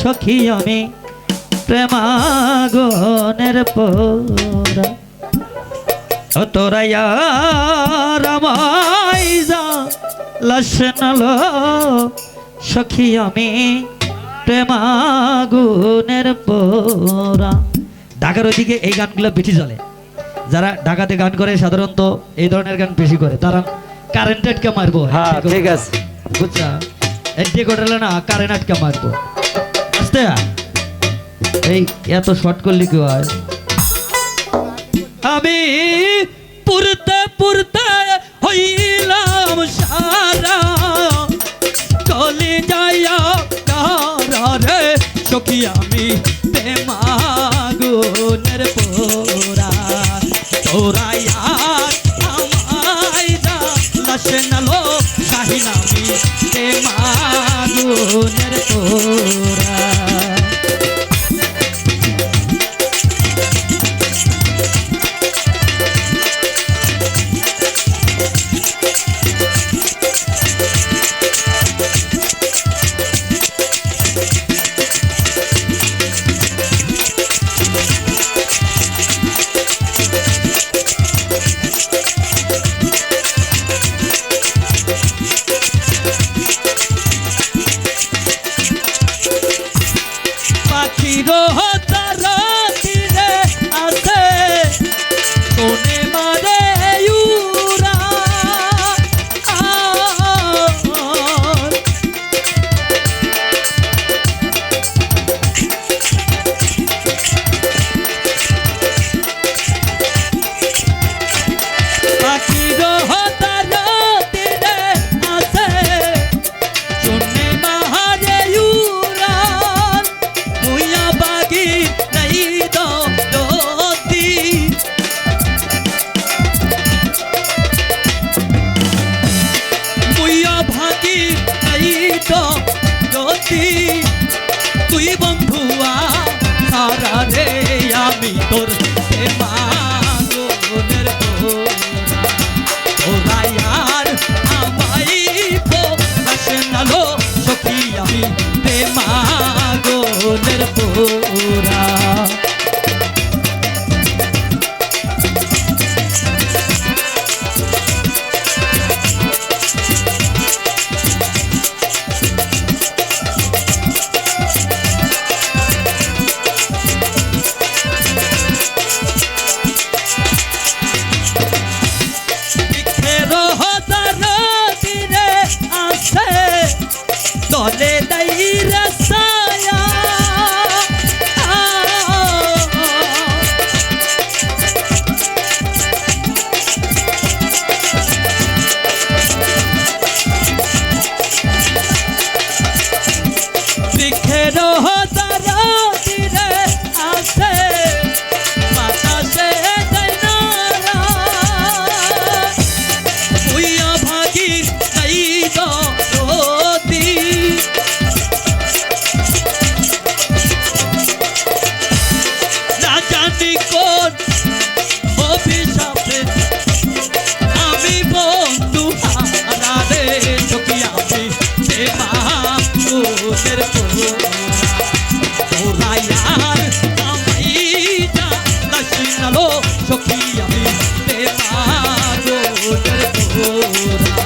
সখী আমি প্রেমাগুনের পোড়া ও তোরা ইয়ার আমায় জ্বালাসনালো সখী আমি প্রেমাগুনের পোড়া। ঢাকার ওইদিকে এই গানগুলো বেশি চলে, যারা ঢাকাতে গান করে সাধারণত এই ধরনের গান বেশি করে, তারা কারেন্ট আটকে মারবো। হ্যাঁ ঠিক আছে, বুঝছা, এডি করলে না কারেন্ট আটকে মারবো। আস্তে এই এত শর্ট করলে কি হয়? আমি পুরতে পুরতে হইলাম সারা, চলে যাইয়া রে সখী আমি প্রেমাগুনের পোড়া। তোরা ইয়ার আমায় জ্বালাসনালো কাহিন আমি প্রেমাগুনের পোড়া। তুই বন্ধুয়া সারা রে আমি তোর প্রেমাগুনের পোড়া। তোরা ইয়ার আমায় জ্বালাসনালো সখী আমি প্রেমাগুনের পোড়া। দলে দাই রসায়া বৃক্ষের তারা তীরে আসে বাতাসে জানারা ভুইয়া ভাগি নাই আমি বন্ধু হারা রে সখী আমি প্রেমাগুনের পোড়া। তোরা ইয়ার আমায় জ্বালাসনালো সখী আমি প্রেমাগুনের পোড়া।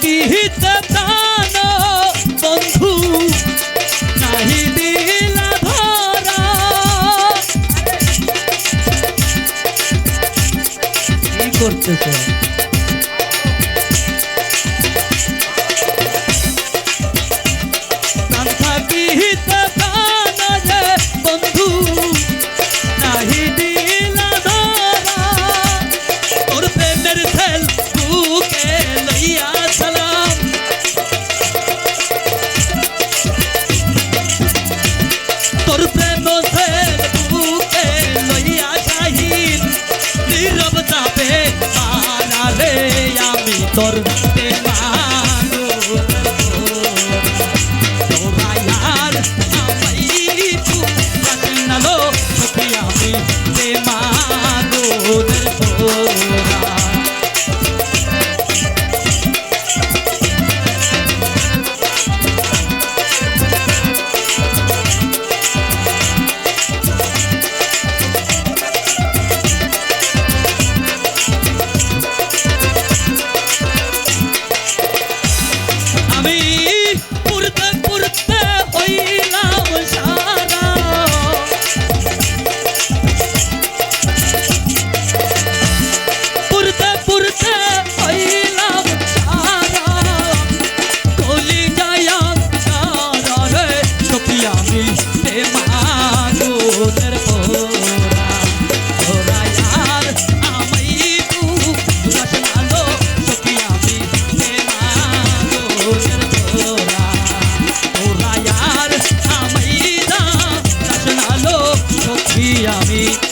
দিতে প্রাণ বন্ধু নাহি দিলা ধরা, কি করতেছে? দিতে প্রাণ বন্ধু নাহি দিলা ধরা, তোর প্রেমের ছেল বুকে লইয়া সালাম, তোর প্রেম ছেল বুকে লইয়া শাহিন নীরব যাবে মারা পাখি আমি